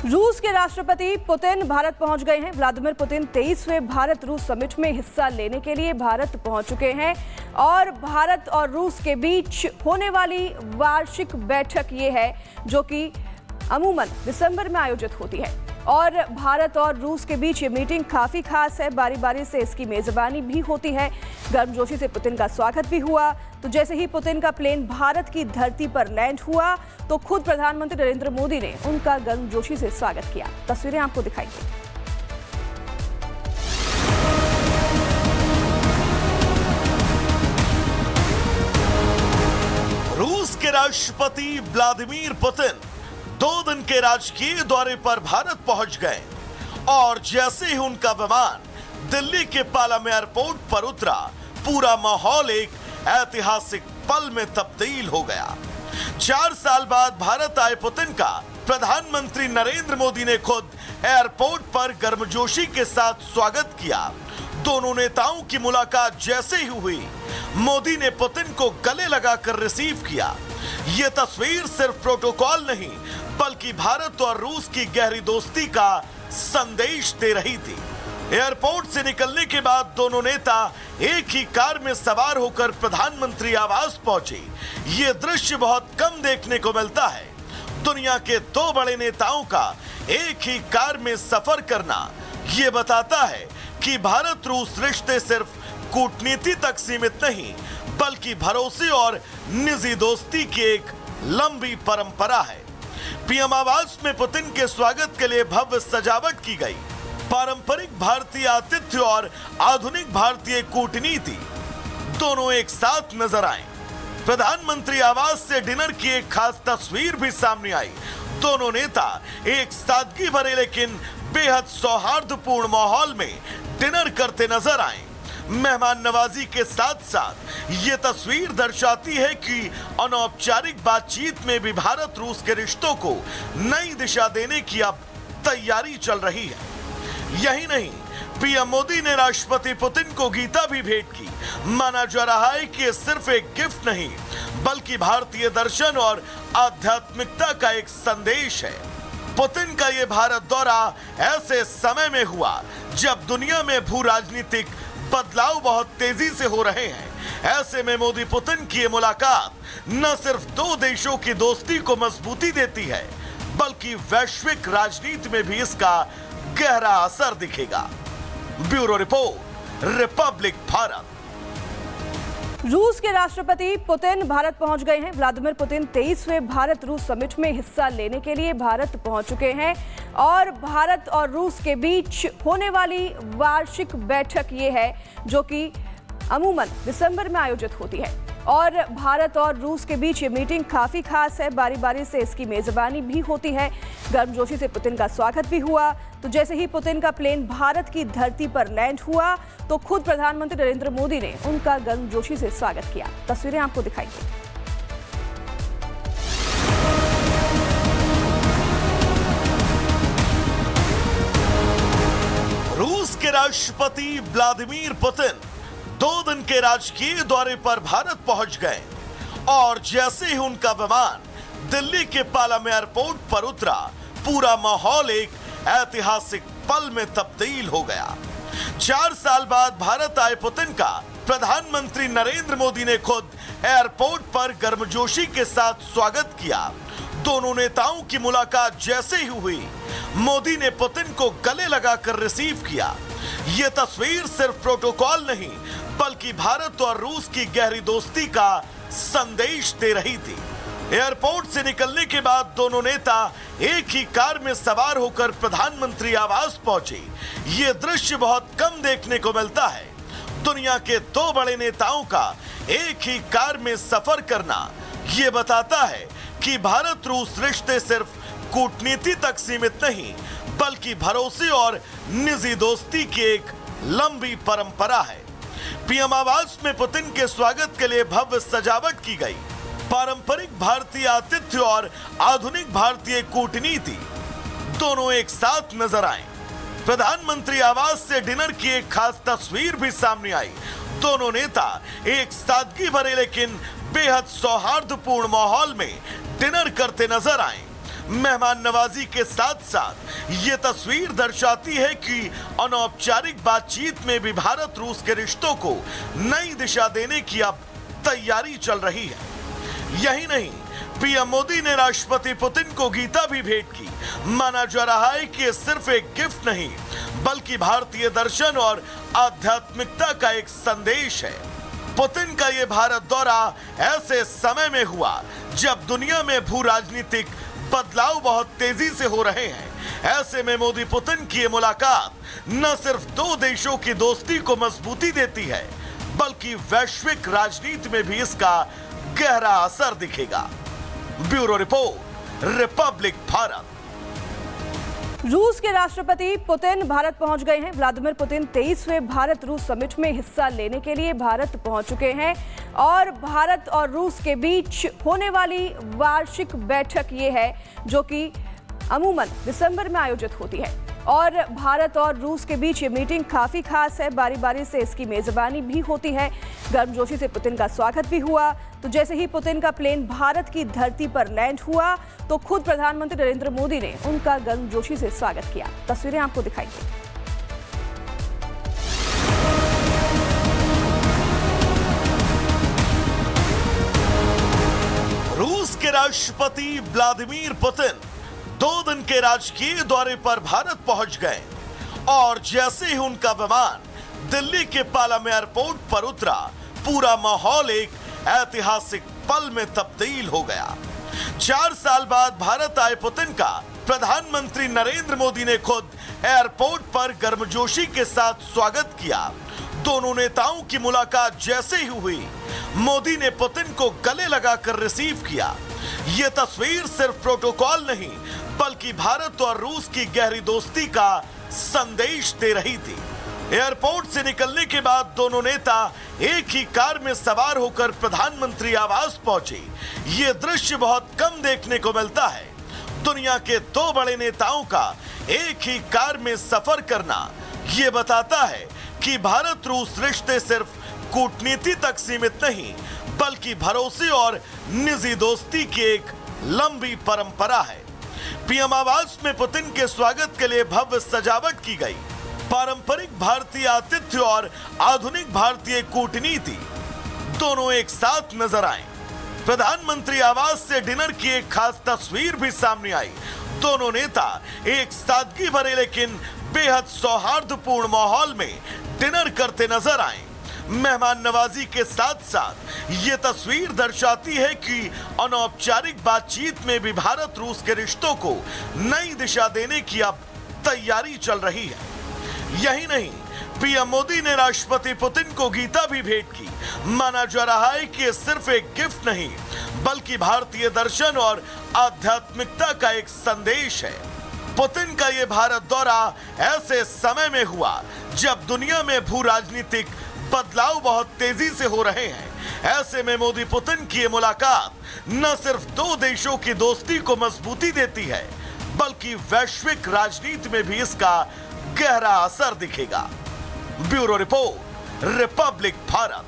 रूस के राष्ट्रपति पुतिन भारत पहुंच गए हैं। व्लादिमीर पुतिन 23वें भारत रूस समिट में हिस्सा लेने के लिए भारत पहुंच चुके हैं और भारत और रूस के बीच होने वाली वार्षिक बैठक ये है जो कि अमूमन दिसंबर में आयोजित होती है और भारत और रूस के बीच ये मीटिंग काफ़ी खास है। बारी बारी से इसकी मेज़बानी भी होती है। गर्मजोशी से पुतिन का स्वागत भी हुआ। तो जैसे ही पुतिन का प्लेन भारत की धरती पर लैंड हुआ तो खुद प्रधानमंत्री नरेंद्र मोदी ने उनका गर्मजोशी से स्वागत किया। तस्वीरें आपको दिखाएंगे। रूस के राष्ट्रपति व्लादिमीर पुतिन 2 दिन के राजकीय दौरे पर भारत पहुंच गए और जैसे ही उनका विमान दिल्ली के पालम एयरपोर्ट पर उतरा, पूरा माहौल एक ऐतिहासिक पल में तब्दील हो गया। 4 साल बाद भारत आए पुतिन का प्रधानमंत्री नरेंद्र मोदी ने खुद एयरपोर्ट पर गर्मजोशी के साथ स्वागत किया। दोनों नेताओं की मुलाकात जैसे ही हुई, मोदी ने पुतिन को गले लगाकर रिसीव किया। यह तस्वीर सिर्फ प्रोटोकॉल नहीं बल्कि भारत और रूस की गहरी दोस्ती का संदेश दे रही थी। एयरपोर्ट से निकलने के बाद दोनों नेता एक ही कार में सवार होकर प्रधानमंत्री आवास पहुंचे। ये दृश्य बहुत कम देखने को मिलता है। दुनिया के 2 बड़े नेताओं का एक ही कार में सफर करना ये बताता है कि भारत रूस रिश्ते सिर्फ कूटनीति तक सीमित नहीं बल्कि भरोसे और निजी दोस्ती की एक लंबी परंपरा है। पीएम आवास में पुतिन के स्वागत के लिए भव्य सजावट की गई। पारंपरिक भारतीय आतिथ्य और आधुनिक भारतीय कूटनीति दोनों एक साथ नजर आए। प्रधानमंत्री आवास से डिनर की एक खास तस्वीर भी सामने आई। दोनों नेता एक सादगी भरे लेकिन बेहद सौहार्दपूर्ण माहौल में डिनर करते नजर आए। मेहमान नवाजी के साथ साथ ये तस्वीर दर्शाती है कि अनौपचारिक बातचीत में भी भारत रूस के रिश्तों को नई दिशा देने की अब तैयारी चल रही है। यही नहीं, पीएम मोदी ने राष्ट्रपति पुतिन को गीता भी भेंट की। माना जा रहा है कि ये सिर्फ एक गिफ्ट नहीं बल्कि भारतीय दर्शन और आध्यात्मिकता का एक संदेश है। पुतिन का ये भारत दौरा ऐसे समय में हुआ जब दुनिया में भू राजनीतिक बदलाव बहुत तेजी से हो रहे हैं। ऐसे में मोदी पुतिन की ये मुलाकात न सिर्फ 2 देशों की दोस्ती को मजबूती देती है बल्कि वैश्विक राजनीति में भी इसका गहरा असर दिखेगा। Bureau report, Republic Bharat. रूस के राष्ट्रपति पुतिन भारत पहुंच गए हैं। व्लादिमीर पुतिन 23वें भारत रूस समिट में हिस्सा लेने के लिए भारत पहुंच चुके हैं और भारत और रूस के बीच होने वाली वार्षिक बैठक ये है जो कि अमूमन दिसंबर में आयोजित होती है और भारत और रूस के बीच ये मीटिंग काफ़ी खास है। बारी बारी से इसकी मेज़बानी भी होती है। गर्मजोशी से पुतिन का स्वागत भी हुआ। तो जैसे ही पुतिन का प्लेन भारत की धरती पर लैंड हुआ तो खुद प्रधानमंत्री नरेंद्र मोदी ने उनका गर्मजोशी से स्वागत किया। तस्वीरें आपको दिखाएंगे। रूस के राष्ट्रपति व्लादिमीर पुतिन 2 दिन के राजकीय दौरे पर भारत पहुंच गए और जैसे ही उनका विमान दिल्ली के पालम एयरपोर्ट पर उतरा, पूरा माहौल एक ऐतिहासिक पल में तब्दील हो गया। 4 साल बाद भारत आए पुतिन का प्रधानमंत्री नरेंद्र मोदी ने खुद एयरपोर्ट पर गर्मजोशी के साथ स्वागत किया। दोनों नेताओं की मुलाकात जैसे ही हुई, मोदी ने पुतिन को गले लगाकर रिसीव किया। यह तस्वीर सिर्फ प्रोटोकॉल नहीं बल्कि भारत और रूस की गहरी दोस्ती का संदेश दे रही थी। एयरपोर्ट से निकलने के बाद दोनों नेता एक ही कार में सवार होकर प्रधानमंत्री आवास पहुंचे। ये दृश्य बहुत कम देखने को मिलता है। दुनिया के 2 बड़े नेताओं का एक ही कार में सफर करना ये बताता है कि भारत रूस रिश्ते सिर्फ कूटनीति तक सीमित नहीं बल्कि भरोसे और निजी दोस्ती की एक लंबी परंपरा है। पीएम आवास में पुतिन के स्वागत के लिए भव्य सजावट की गई। पारंपरिक भारतीय आतिथ्य और आधुनिक भारतीय कूटनीति दोनों एक साथ नजर आए। प्रधानमंत्री आवास से डिनर की एक खास तस्वीर भी सामने आई। दोनों नेता एक सादगी भरे लेकिन बेहद सौहार्दपूर्ण माहौल में डिनर करते नजर आए। मेहमान नवाजी के साथ साथ ये तस्वीर दर्शाती है कि अनौपचारिक बातचीत में भी भारत रूस के रिश्तों को नई दिशा देने की अब तैयारी चल रही है। यही नहीं, पीएम मोदी ने राष्ट्रपति पुतिन को गीता भी भेंट की। माना जा रहा है कि ये सिर्फ एक गिफ्ट नहीं बल्कि भारतीय दर्शन और आध्यात्मिकता का एक संदेश है। पुतिन का ये भारत दौरा ऐसे समय में हुआ जब दुनिया में भू राजनीतिक बदलाव बहुत तेजी से हो रहे हैं। ऐसे में मोदी पुतिन की ये मुलाकात न सिर्फ दो देशों की दोस्ती को मजबूती देती है बल्कि वैश्विक राजनीति में भी इसका गहरा असर दिखेगा। Bureau report, Republic Bharat. रूस के राष्ट्रपति पुतिन भारत पहुंच गए हैं। व्लादिमीर पुतिन 23वें भारत रूस समिट में हिस्सा लेने के लिए भारत पहुंच चुके हैं और भारत और रूस के बीच होने वाली वार्षिक बैठक ये है जो कि अमूमन दिसंबर में आयोजित होती है और भारत और रूस के बीच ये मीटिंग काफ़ी खास है। बारी बारी से इसकी मेज़बानी भी होती है। गर्मजोशी से पुतिन का स्वागत भी हुआ। तो जैसे ही पुतिन का प्लेन भारत की धरती पर लैंड हुआ तो खुद प्रधानमंत्री नरेंद्र मोदी ने उनका गर्मजोशी से स्वागत किया। तस्वीरें आपको दिखाएंगे। रूस के राष्ट्रपति व्लादिमीर पुतिन 2 दिन के राजकीय दौरे पर भारत पहुंच गए और जैसे ही उनका विमान दिल्ली के पालम एयरपोर्ट पर उतरा, पूरा माहौल एक ऐतिहासिक पल में तब्दील हो गया। 4 साल बाद भारत आए पुतिन का प्रधानमंत्री नरेंद्र मोदी ने खुद एयरपोर्ट पर गर्मजोशी के साथ स्वागत किया। दोनों नेताओं की मुलाकात जैसे ही हुई, मोदी ने पुतिन को गले लगाकर रिसीव किया। यह तस्वीर सिर्फ प्रोटोकॉल नहीं बल्कि भारत और रूस की गहरी दोस्ती का संदेश दे रही थी। एयरपोर्ट से निकलने के बाद दोनों नेता एक ही कार में सवार होकर प्रधानमंत्री आवास पहुंचे। ये दृश्य बहुत कम देखने को मिलता है। दुनिया के 2 बड़े नेताओं का एक ही कार में सफर करना ये बताता है कि भारत रूस रिश्ते सिर्फ कूटनीति तक सीमित नहीं बल्कि भरोसे और निजी दोस्ती की एक लंबी परंपरा है। पीएम आवास में पुतिन के स्वागत के लिए भव्य सजावट की गई। पारंपरिक भारतीय आतिथ्य और आधुनिक भारतीय कूटनीति दोनों एक साथ नजर आए। प्रधानमंत्री आवास से डिनर की एक खास तस्वीर भी सामने आई। दोनों नेता एक सादगी भरे लेकिन बेहद सौहार्दपूर्ण माहौल में डिनर करते नजर आए। मेहमान नवाजी के साथ साथ ये तस्वीर दर्शाती है कि अनौपचारिक बातचीत में भी भारत रूस के रिश्तों को नई दिशा देने की अब तैयारी चल रही है। यही नहीं, पीएम मोदी ने राष्ट्रपति पुतिन को गीता भी भेंट की। माना जा रहा है कि ये सिर्फ एक गिफ्ट नहीं बल्कि भारतीय दर्शन और आध्यात्मिकता का एक संदेश है। पुतिन का ये भारत दौरा ऐसे समय में हुआ जब दुनिया में भू राजनीतिक बदलाव बहुत तेजी से हो रहे हैं। ऐसे में मोदी पुतिन की ये मुलाकात न सिर्फ 2 देशों की दोस्ती को मजबूती देती है बल्कि वैश्विक राजनीति में भी इसका गहरा असर दिखेगा। Bureau report, Republic Bharat.